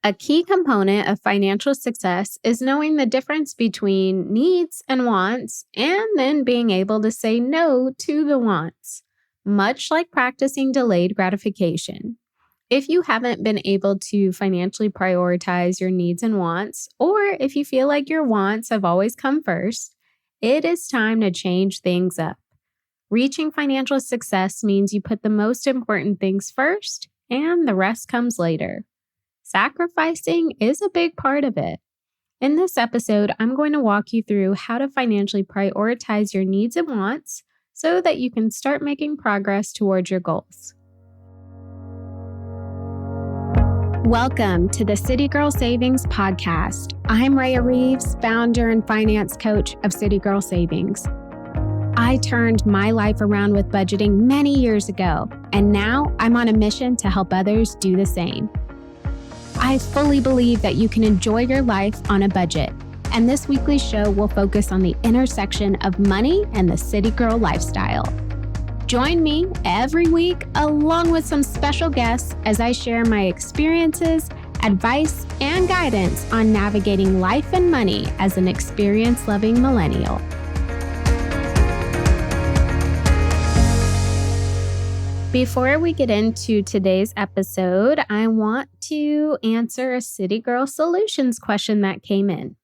A key component of financial success is knowing the difference between needs and wants, and then being able to say no to the wants, much like practicing delayed gratification. If you haven't been able to financially prioritize your needs and wants, or if you feel like your wants have always come first, it is time to change things up. Reaching financial success means you put the most important things first, and the rest comes later. Sacrificing is a big part of it. In this episode, I'm going to walk you through how to financially prioritize your needs and wants so that you can start making progress towards your goals. Welcome to the City Girl Savings Podcast. I'm Rhea Reeves, founder and finance coach of City Girl Savings. I turned my life around with budgeting many years ago, and now I'm on a mission to help others do the same. I fully believe that you can enjoy your life on a budget, and this weekly show will focus on the intersection of money and the city girl lifestyle. Join me every week along with some special guests as I share my experiences, advice, and guidance on navigating life and money as an experience-loving millennial. Before we get into today's episode, I want to answer a City Girl Solutions question that came in.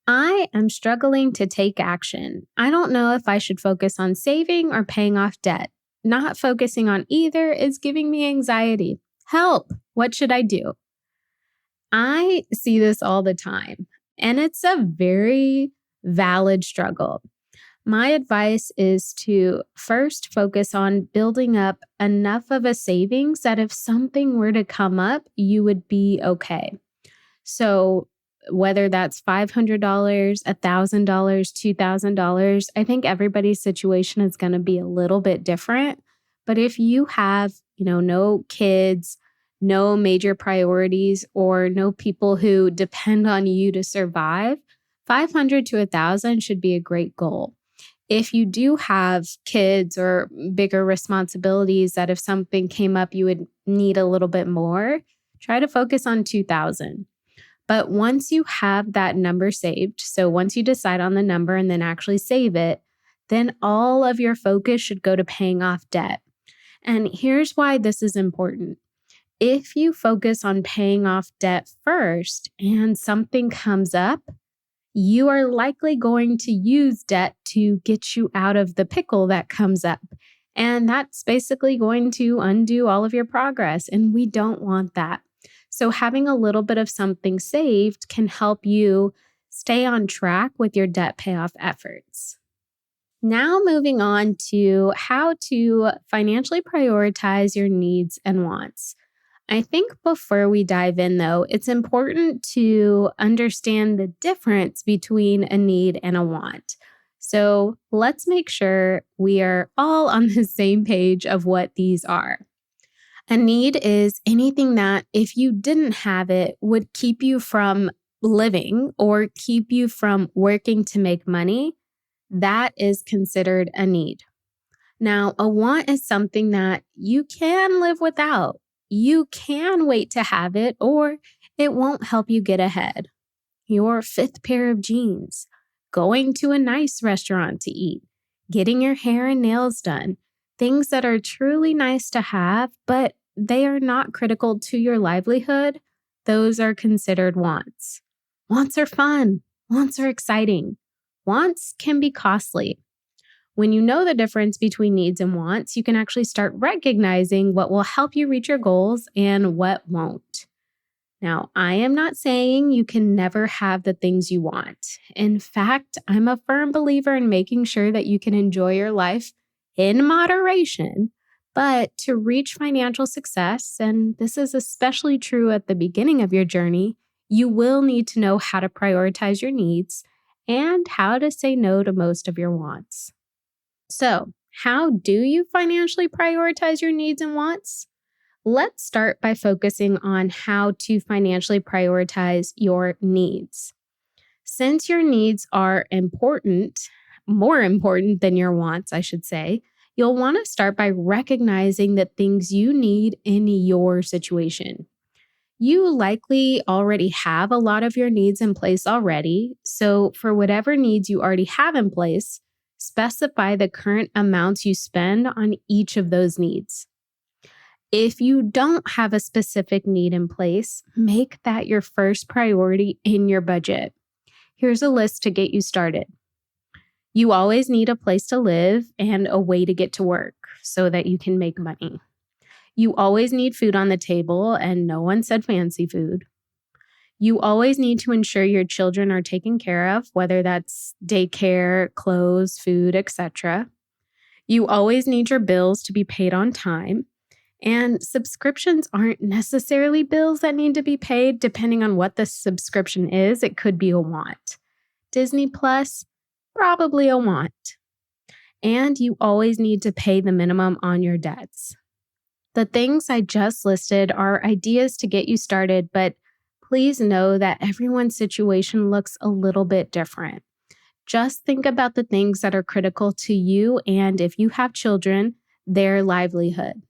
I am struggling to take action. I don't know if I should focus on saving or paying off debt. Not focusing on either is giving me anxiety. Help! What should I do? I see this all the time, and it's a very valid struggle. My advice is to first focus on building up enough of a savings that if something were to come up, you would be okay. So whether that's $500, $1,000, $2,000, I think everybody's situation is going to be a little bit different. But if you have, no kids, no major priorities, or no people who depend on you to survive, $500 to $1,000 should be a great goal. If you do have kids or bigger responsibilities that if something came up, you would need a little bit more, try to focus on $2,000. But once you have that number saved, so once you decide on the number and then actually save it, then all of your focus should go to paying off debt. And here's why this is important. If you focus on paying off debt first and something comes up, you are likely going to use debt to get you out of the pickle that comes up. And that's basically going to undo all of your progress. And we don't want that. So having a little bit of something saved can help you stay on track with your debt payoff efforts. Now moving on to how to financially prioritize your needs and wants. I think before we dive in, though, it's important to understand the difference between a need and a want. So let's make sure we are all on the same page of what these are. A need is anything that, if you didn't have it, would keep you from living or keep you from working to make money. That is considered a need. Now, a want is something that you can live without. You can wait to have it, or it won't help you get ahead. Your fifth pair of jeans, going to a nice restaurant to eat, getting your hair and nails done, things that are truly nice to have, but they are not critical to your livelihood, those are considered wants. Wants are fun. Wants are exciting. Wants can be costly. When you know the difference between needs and wants, you can actually start recognizing what will help you reach your goals and what won't. Now, I am not saying you can never have the things you want. In fact, I'm a firm believer in making sure that you can enjoy your life in moderation, but to reach financial success, and this is especially true at the beginning of your journey, you will need to know how to prioritize your needs and how to say no to most of your wants. So, how do you financially prioritize your needs and wants? Let's start by focusing on how to financially prioritize your needs. Since your needs are important, more important than your wants, I should say, you'll want to start by recognizing the things you need in your situation. You likely already have a lot of your needs in place already. So, for whatever needs you already have in place, specify the current amounts you spend on each of those needs. If you don't have a specific need in place, make that your first priority in your budget. Here's a list to get you started. You always need a place to live and a way to get to work so that you can make money. You always need food on the table, and no one said fancy food. You always need to ensure your children are taken care of, whether that's daycare, clothes, food, etc. You always need your bills to be paid on time. And subscriptions aren't necessarily bills that need to be paid. Depending on what the subscription is, it could be a want. Disney Plus, probably a want. And you always need to pay the minimum on your debts. The things I just listed are ideas to get you started, but please know that everyone's situation looks a little bit different. Just think about the things that are critical to you and, if you have children, their livelihood.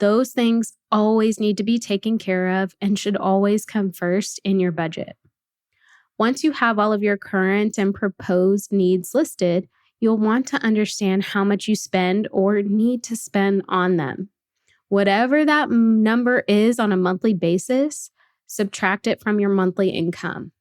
Those things always need to be taken care of and should always come first in your budget. Once you have all of your current and proposed needs listed, you'll want to understand how much you spend or need to spend on them. Whatever that number is on a monthly basis, subtract it from your monthly income.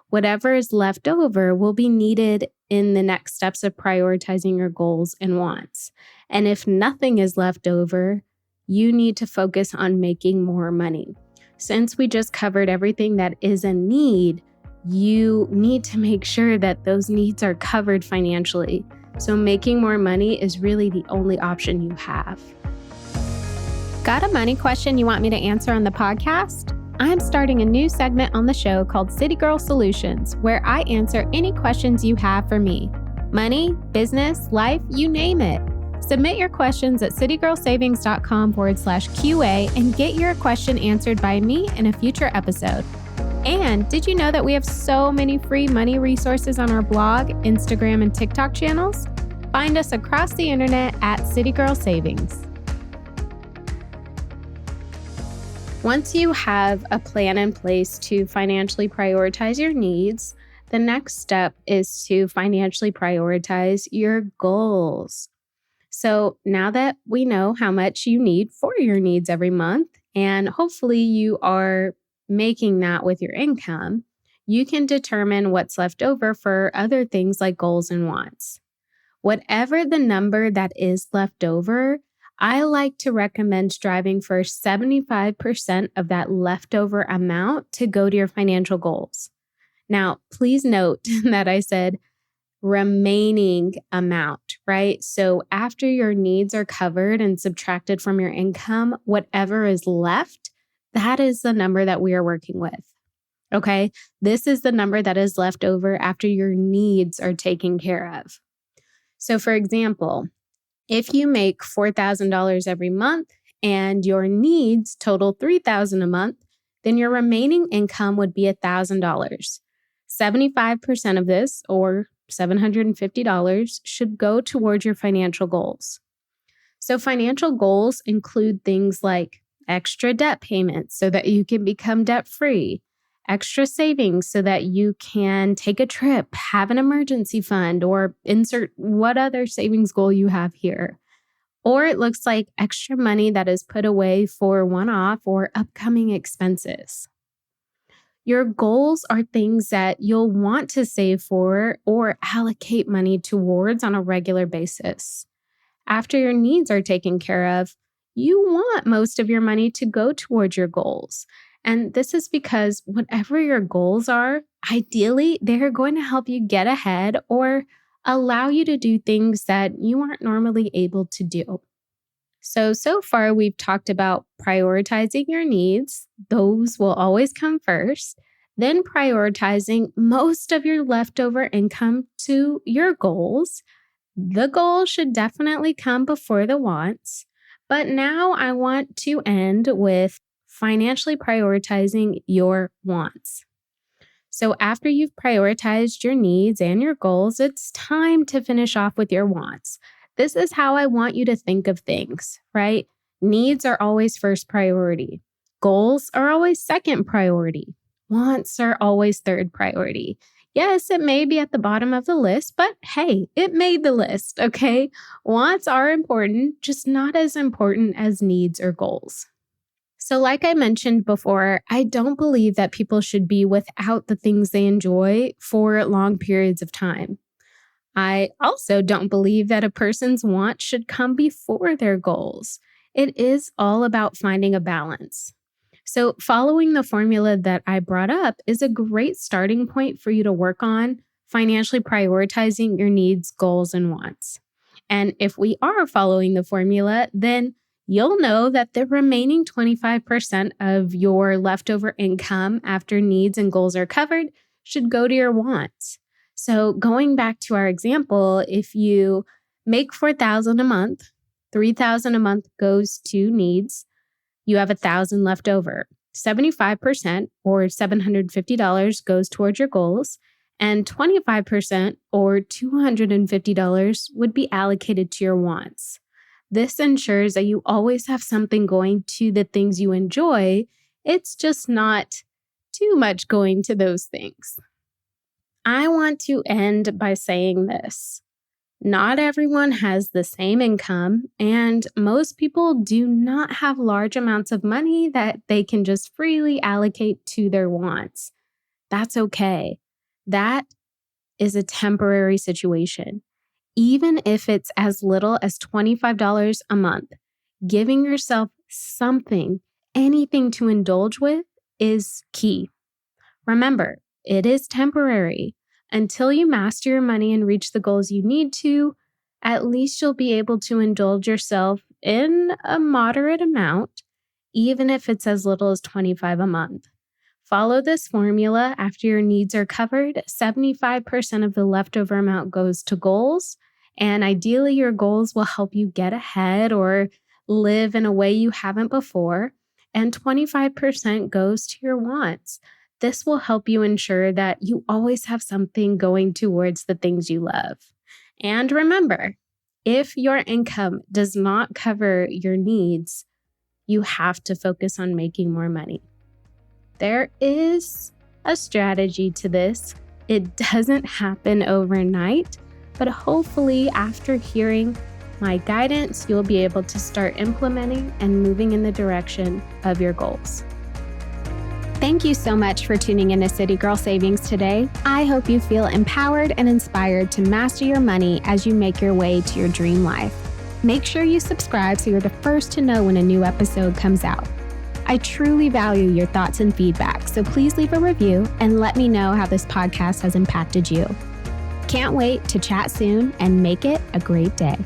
Whatever is left over will be needed in the next steps of prioritizing your goals and wants. And if nothing is left over, you need to focus on making more money. Since we just covered everything that is a need, you need to make sure that those needs are covered financially. So making more money is really the only option you have. Got a money question you want me to answer on the podcast? I'm starting a new segment on the show called City Girl Solutions, where I answer any questions you have for me. Money, business, life, you name it. Submit your questions at citygirlsavings.com/QA and get your question answered by me in a future episode. And did you know that we have so many free money resources on our blog, Instagram, and TikTok channels? Find us across the internet at City Girl Savings. Once you have a plan in place to financially prioritize your needs, the next step is to financially prioritize your goals. So now that we know how much you need for your needs every month, and hopefully you are making that with your income, you can determine what's left over for other things like goals and wants. Whatever the number that is left over, I like to recommend striving for 75% of that leftover amount to go to your financial goals. Now, please note that I said remaining amount, right? So after your needs are covered and subtracted from your income, whatever is left, that is the number that we are working with. Okay? This is the number that is left over after your needs are taken care of. So for example, if you make $4,000 every month and your needs total $3,000 a month, then your remaining income would be $1,000. 75% of this, or $750, should go towards your financial goals. So financial goals include things like extra debt payments so that you can become debt-free, extra savings so that you can take a trip, have an emergency fund, or insert what other savings goal you have here. Or it looks like extra money that is put away for one-off or upcoming expenses. Your goals are things that you'll want to save for or allocate money towards on a regular basis. After your needs are taken care of, you want most of your money to go towards your goals. And this is because whatever your goals are, ideally, they're going to help you get ahead or allow you to do things that you aren't normally able to do. So far we've talked about prioritizing your needs. Those will always come first. Then prioritizing most of your leftover income to your goals. The goals should definitely come before the wants. But now I want to end with financially prioritizing your wants. So after you've prioritized your needs and your goals, it's time to finish off with your wants. This is how I want you to think of things, right? Needs are always first priority. Goals are always second priority. Wants are always third priority. Yes, it may be at the bottom of the list, but hey, it made the list, okay? Wants are important, just not as important as needs or goals. So like I mentioned before, I don't believe that people should be without the things they enjoy for long periods of time. I also don't believe that a person's wants should come before their goals. It is all about finding a balance. So following the formula that I brought up is a great starting point for you to work on financially prioritizing your needs, goals, and wants. And if we are following the formula, then you'll know that the remaining 25% of your leftover income after needs and goals are covered should go to your wants. So going back to our example, if you make $4,000 a month, $3,000 a month goes to needs, you have $1,000 left over. 75% or $750 goes towards your goals, and 25% or $250 would be allocated to your wants. This ensures that you always have something going to the things you enjoy. It's just not too much going to those things. I want to end by saying this. Not everyone has the same income, and most people do not have large amounts of money that they can just freely allocate to their wants. That's okay. That is a temporary situation. Even if it's as little as $25 a month, giving yourself something, anything to indulge with is key. Remember, it is temporary. Until you master your money and reach the goals you need to, at least you'll be able to indulge yourself in a moderate amount, even if it's as little as $25 a month. Follow this formula after your needs are covered. 75% of the leftover amount goes to goals, and ideally your goals will help you get ahead or live in a way you haven't before, and 25% goes to your wants. This will help you ensure that you always have something going towards the things you love. And remember, if your income does not cover your needs, you have to focus on making more money. There is a strategy to this. It doesn't happen overnight, but hopefully after hearing my guidance, you'll be able to start implementing and moving in the direction of your goals. Thank you so much for tuning in to City Girl Savings today. I hope you feel empowered and inspired to master your money as you make your way to your dream life. Make sure you subscribe so you're the first to know when a new episode comes out. I truly value your thoughts and feedback, so please leave a review and let me know how this podcast has impacted you. Can't wait to chat soon and make it a great day.